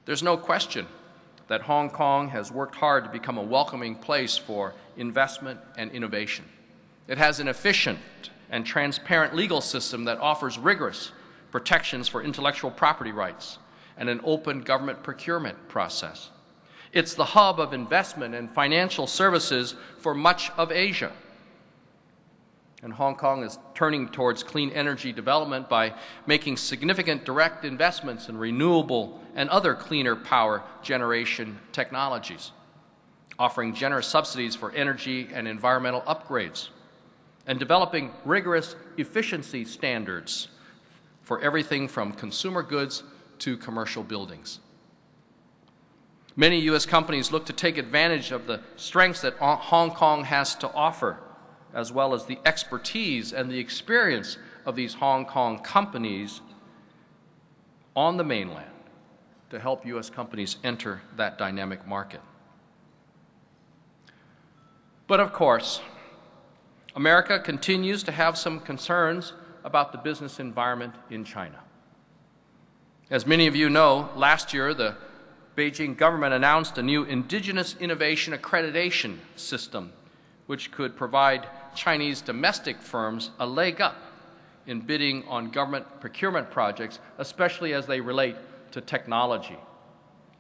There's no question that Hong Kong has worked hard to become a welcoming place for investment and innovation. It has an efficient and transparent legal system that offers rigorous protections for intellectual property rights and an open government procurement process. It's the hub of investment and financial services for much of Asia. And Hong Kong is turning towards clean energy development by making significant direct investments in renewable and other cleaner power generation technologies, offering generous subsidies for energy and environmental upgrades, and developing rigorous efficiency standards for everything from consumer goods to commercial buildings. Many U.S. companies look to take advantage of the strengths that Hong Kong has to offer, as well as the expertise and the experience of these Hong Kong companies on the mainland to help U.S. companies enter that dynamic market. But of course, America continues to have some concerns about the business environment in China. As many of you know, last year the Beijing government announced a new indigenous innovation accreditation system which could provide Chinese domestic firms a leg up in bidding on government procurement projects, especially as they relate to technology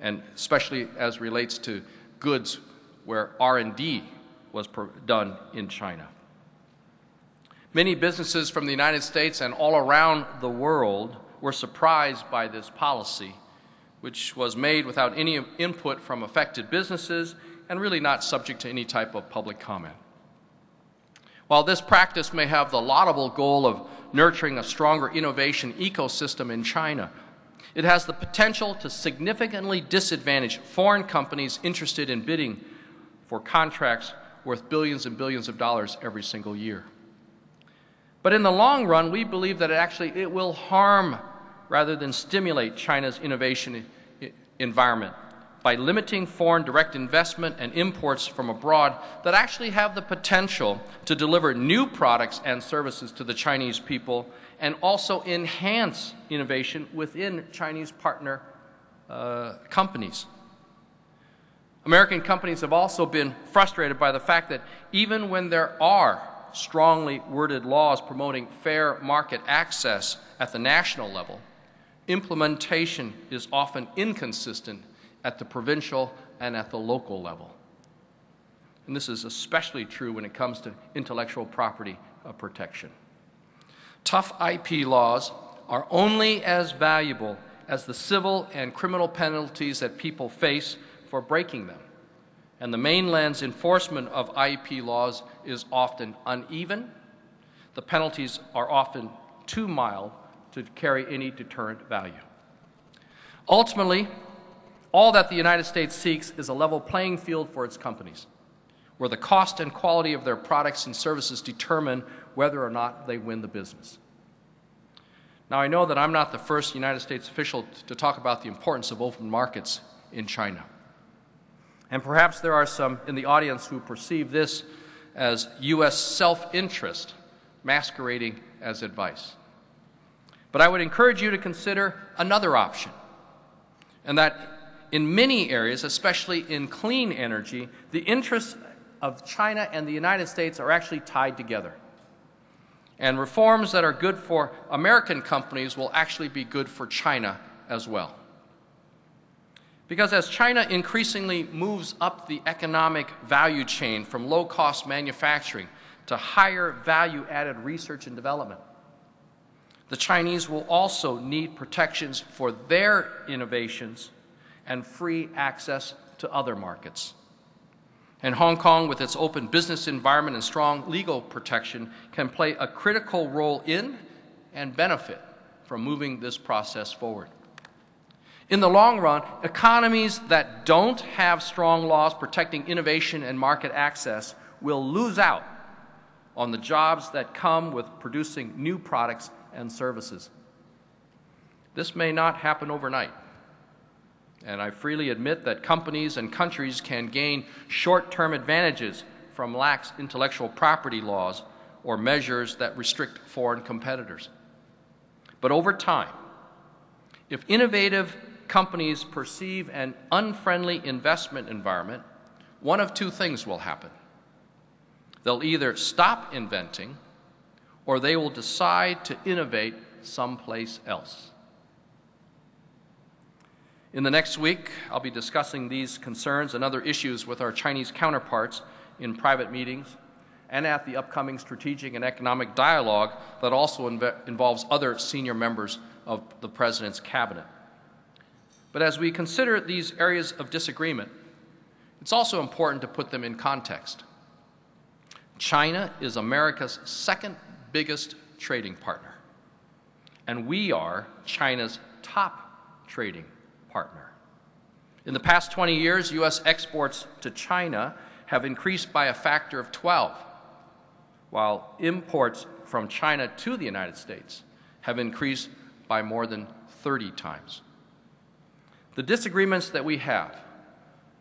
and especially as relates to goods where R&D was done in China. Many businesses from the United States and all around the world were surprised by this policy, which was made without any input from affected businesses and really not subject to any type of public comment. While this practice may have the laudable goal of nurturing a stronger innovation ecosystem in China, it has the potential to significantly disadvantage foreign companies interested in bidding for contracts worth billions and billions of dollars every single year. But in the long run, we believe that it will harm rather than stimulate China's innovation environment by limiting foreign direct investment and imports from abroad that actually have the potential to deliver new products and services to the Chinese people and also enhance innovation within Chinese partner companies. American companies have also been frustrated by the fact that even when there are strongly worded laws promoting fair market access at the national level, implementation is often inconsistent at the provincial and at the local level. And this is especially true when it comes to intellectual property protection. Tough IP laws are only as valuable as the civil and criminal penalties that people face for breaking them. And the mainland's enforcement of IP laws is often uneven. The penalties are often too mild to carry any deterrent value. Ultimately, all that the United States seeks is a level playing field for its companies, where the cost and quality of their products and services determine whether or not they win the business. Now, I know that I'm not the first United States official to talk about the importance of open markets in China. And perhaps there are some in the audience who perceive this as U.S. self-interest masquerading as advice. But I would encourage you to consider another option, and that in many areas, especially in clean energy, the interests of China and the United States are actually tied together. And reforms that are good for American companies will actually be good for China as well. Because as China increasingly moves up the economic value chain from low-cost manufacturing to higher value-added research and development, the Chinese will also need protections for their innovations and free access to other markets. And Hong Kong, with its open business environment and strong legal protection, can play a critical role in and benefit from moving this process forward. In the long run, economies that don't have strong laws protecting innovation and market access will lose out on the jobs that come with producing new products and services. This may not happen overnight, and I freely admit that companies and countries can gain short-term advantages from lax intellectual property laws or measures that restrict foreign competitors. But over time, if innovative companies perceive an unfriendly investment environment, one of two things will happen. They'll either stop inventing, or they will decide to innovate someplace else. In the next week, I'll be discussing these concerns and other issues with our Chinese counterparts in private meetings and at the upcoming strategic and economic dialogue that also involves other senior members of the President's cabinet. But as we consider these areas of disagreement, it's also important to put them in context. China is America's second biggest trading partner, and we are China's top trading partner. In the past 20 years, U.S. exports to China have increased by a factor of 12, while imports from China to the United States have increased by more than 30 times. The disagreements that we have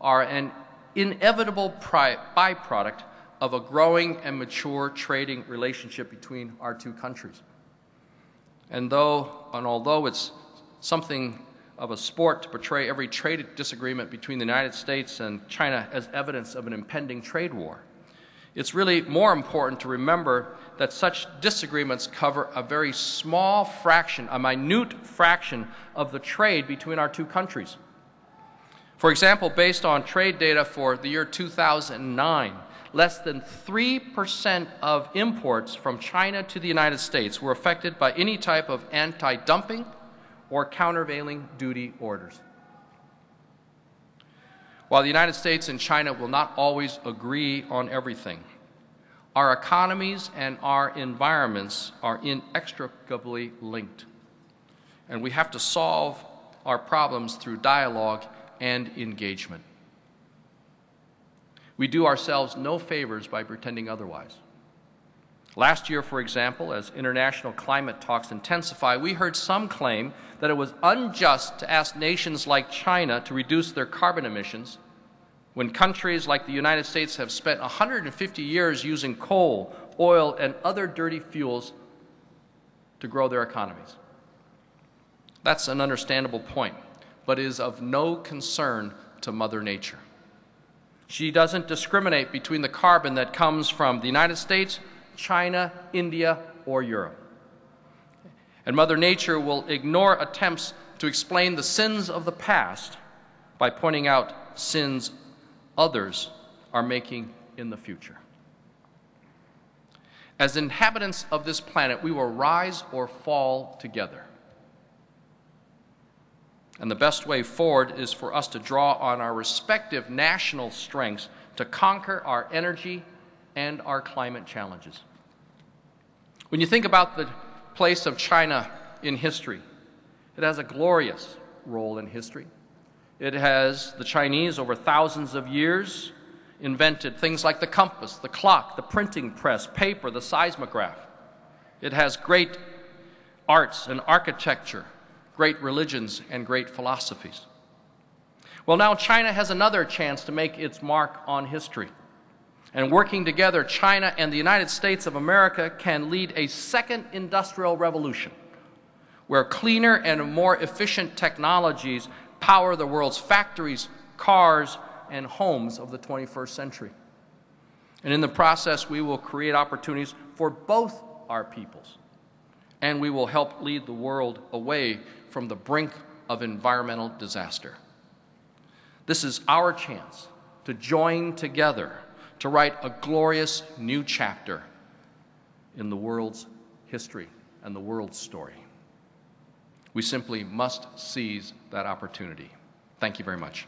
are an inevitable byproduct of a growing and mature trading relationship between our two countries. And although it's something of a sport to portray every trade disagreement between the United States and China as evidence of an impending trade war, it's really more important to remember that such disagreements cover a very small fraction, a minute fraction of the trade between our two countries. For example, based on trade data for the year 2009, less than 3% of imports from China to the United States were affected by any type of anti-dumping or countervailing duty orders. While the United States and China will not always agree on everything, our economies and our environments are inextricably linked, and we have to solve our problems through dialogue and engagement. We do ourselves no favors by pretending otherwise. Last year, for example, as international climate talks intensify, we heard some claim that it was unjust to ask nations like China to reduce their carbon emissions when countries like the United States have spent 150 years using coal, oil, and other dirty fuels to grow their economies. That's an understandable point, but is of no concern to Mother Nature. She doesn't discriminate between the carbon that comes from the United States, China, India, or Europe. And Mother Nature will ignore attempts to explain the sins of the past by pointing out sins others are making in the future. As inhabitants of this planet, we will rise or fall together. And the best way forward is for us to draw on our respective national strengths to conquer our energy and our climate challenges. When you think about the place of China in history, it has a glorious role in history. The Chinese, over thousands of years, invented things like the compass, the clock, the printing press, paper, the seismograph. It has great arts and architecture, great religions, and great philosophies. Well, now China has another chance to make its mark on history. And working together, China and the United States of America can lead a second industrial revolution, where cleaner and more efficient technologies power the world's factories, cars, and homes of the 21st century. And in the process, we will create opportunities for both our peoples, and we will help lead the world away from the brink of environmental disaster. This is our chance to join together to write a glorious new chapter in the world's history and the world's story. We simply must seize that opportunity. Thank you very much.